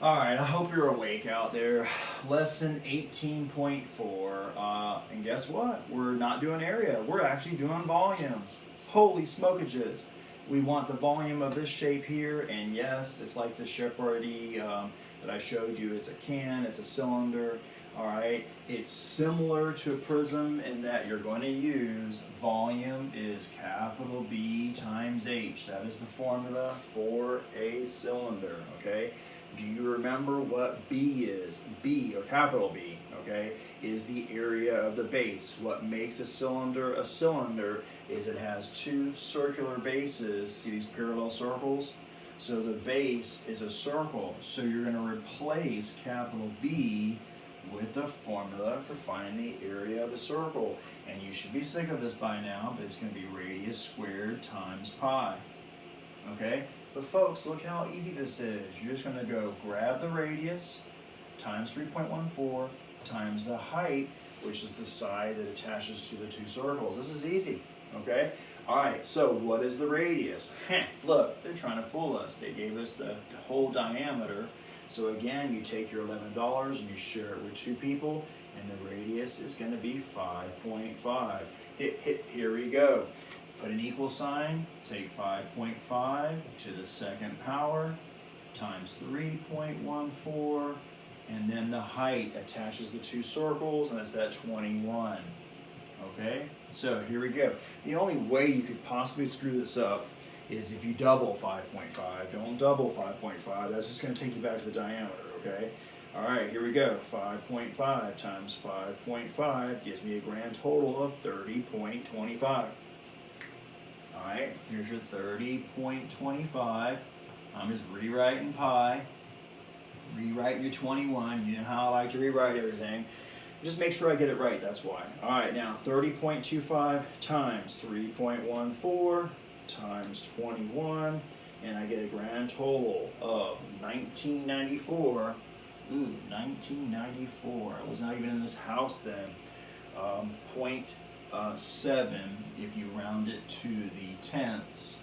All right, I hope you're awake out there. Lesson 18.4. And guess what? We're not doing area. We're actually doing volume. Holy smokages. We want the volume of this shape here. And yes, it's like the shape already that I showed you. It's a can, it's a cylinder. All right, it's similar to a prism in that you're going to use volume is capital B times H. That is the formula for a cylinder, okay? Do you remember what B is? B, or capital B, okay, is the area of the base. What makes a cylinder is it has two circular bases. See these parallel circles? So the base is a circle. So you're going to replace capital B with the formula for finding the area of a circle. And you should be sick of this by now, but it's going to be radius squared times pi. Okay? But folks, look how easy this is. You're just going to go grab the radius times 3.14 times the height, which is the side that attaches to the two circles. This is easy. Okay? Alright, so what is the radius? Look, they're trying to fool us. They gave us the whole diameter. So again, you take your $11 and you share it with two people, and the radius is going to be 5.5. Here we go. Put an equal sign, take 5.5 to the second power times 3.14, and then the height attaches the two circles, and it's that 21. Okay, so here we go. The only way you could possibly screw this up is if you double 5.5. Don't double 5.5. That's just going to take you back to the diameter, okay? All right, here we go. 5.5 times 5.5 gives me a grand total of 30.25. All right, here's your 30.25. I'm just rewriting pi, rewriting your 21. You know how I like to rewrite everything. Just make sure I get it right, that's why. All right, now 30.25 times 3.14 times 21, and I get a grand total of 1994. Ooh, 1994. I was not even in this house then. 0.7 if you round it to the tenths.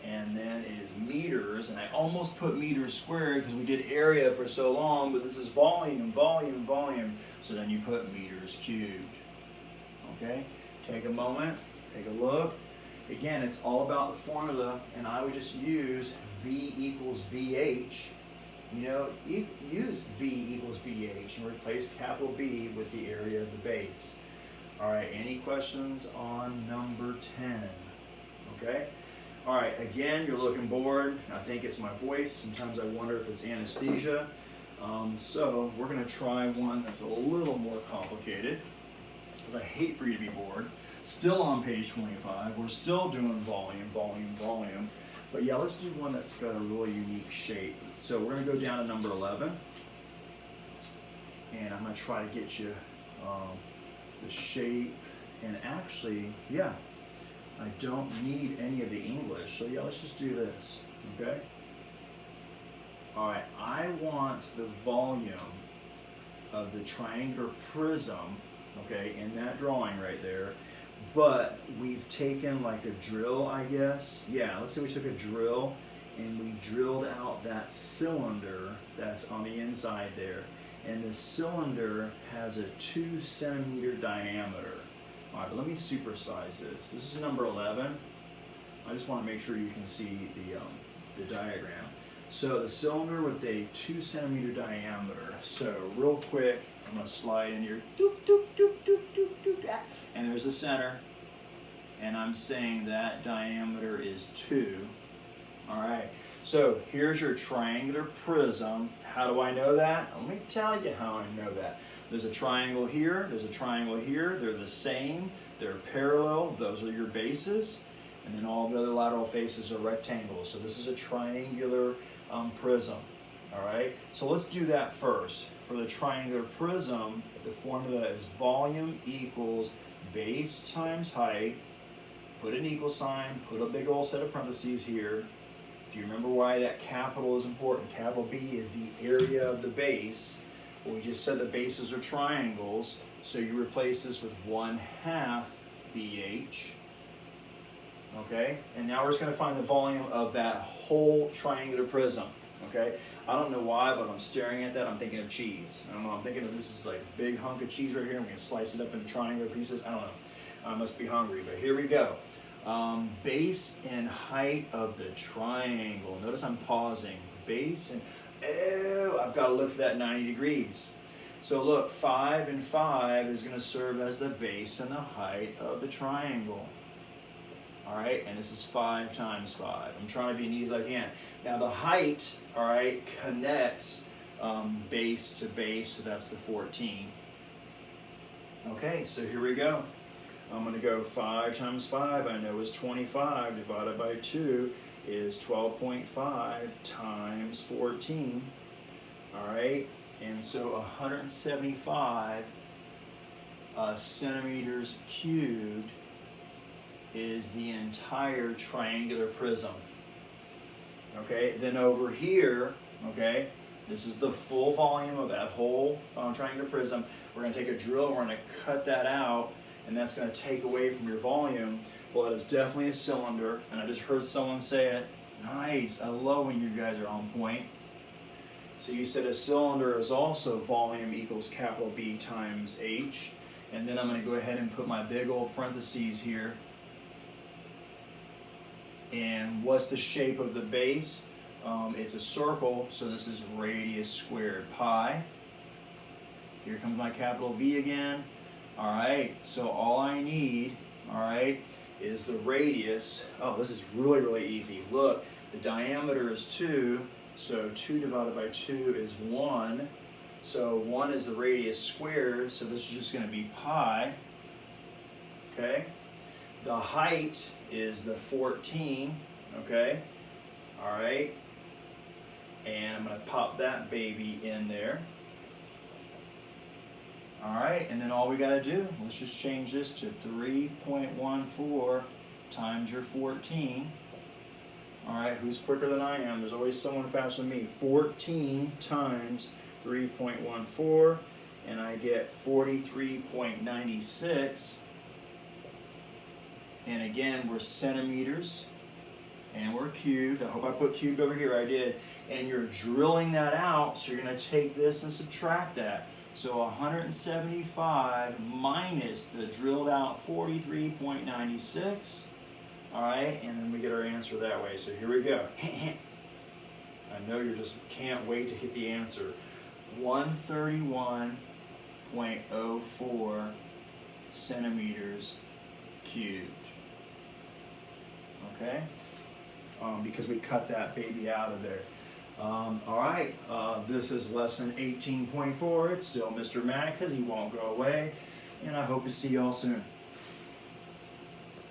And then it is meters, and I almost put meters squared because we did area for so long, but this is volume, volume, volume. So then you put meters cubed. Okay? Take a moment, take a look. Again, it's all about the formula, and I would just use V equals BH. You know, use V equals BH and replace capital B with the area of the base. All right, any questions on number 10? Okay? All right, again, you're looking bored. I think it's my voice. Sometimes I wonder if it's anesthesia. So we're going to try one that's a little more complicated, because I hate for you to be bored. Still on page 25. We're still doing volume, volume, volume. But yeah, let's do one that's got a really unique shape. So we're going to go down to number 11. And I'm going to try to get you the shape. And actually, yeah, I don't need any of the English. So yeah, let's just do this. Okay? All right, I want the volume of the triangular prism, okay, in that drawing right there. But we've taken like a drill, I guess. Yeah, let's say we took a drill and we drilled out that cylinder that's on the inside there. And the cylinder has a 2 centimeter diameter. All right, but let me supersize this. This is number 11. I just want to make sure you can see the diagram. So the cylinder with a 2 centimeter diameter. So real quick, I'm going to slide in here. Doop, doop, doop, doop, doop, doop, ah. And there's the center, and I'm saying that diameter is 2. All right, so here's your triangular prism. How do I know that? Let me tell you how I know that. There's a triangle here, there's a triangle here. They're the same, they're parallel. Those are your bases, and then all the other lateral faces are rectangles. So this is a triangular prism. All right, so let's do that first. For the triangular prism, the formula is volume equals base times height. Put an equal sign, put a big old set of parentheses here. Do you remember why that capital is important? Capital B is the area of the base. Well, we just said the bases are triangles, so you replace this with 1/2 BH. Okay, and now we're just going to find the volume of that whole triangular prism. Okay, I don't know why, but I'm staring at that, I'm thinking of cheese. I don't know, I'm thinking of this is like a big hunk of cheese right here. I'm gonna slice it up into triangular pieces. I don't know. I must be hungry, but here we go. Base and height of the triangle. Notice I'm pausing. Base and, oh, I've got to look for that 90 degrees. So look, 5 and 5 is going to serve as the base and the height of the triangle. All right, and this is 5 times 5. I'm trying to be neat as I can. Now the height, all right, connects base to base, so that's the 14. Okay, so here we go. I'm going to go 5 times 5, I know is 25, divided by 2 is 12.5 times 14. All right, and so 175 centimeters cubed is the entire triangular prism. Okay, then over here, okay, this is the full volume of that whole triangular prism. We're going to take a drill, we're going to cut that out, and that's going to take away from your volume. Well, it is definitely a cylinder, and I just heard someone say it. Nice, I love when you guys are on point. So you said a cylinder is also volume equals capital B times H, and then I'm going to go ahead and put my big old parentheses here. And what's the shape of the base? It's a circle, so this is radius squared pi. Here comes my capital V again. All right, so all I need, all right, is the radius. Oh, this is really, really easy. Look, the diameter is 2, so 2 divided by 2 is 1. So 1 is the radius squared, so this is just going to be pi. Okay? The height is the 14, okay? All right? And I'm going to pop that baby in there. All right, and then all we got to do, let's just change this to 3.14 times your 14. All right, who's quicker than I am? There's always someone faster than me. 14 times 3.14, and I get 43.96. And again, we're centimeters, and we're cubed. I hope I put cubed over here, I did. And you're drilling that out, so you're going to take this and subtract that. So 175 minus the drilled out 43.96. All right, and then we get our answer that way. So here we go. I know you just can't wait to get the answer. 131.04 centimeters cubed. Okay? Because we cut that baby out of there. All right, this is lesson 18.4. It's still Mr. Matt because he won't go away. And I hope to see y'all soon.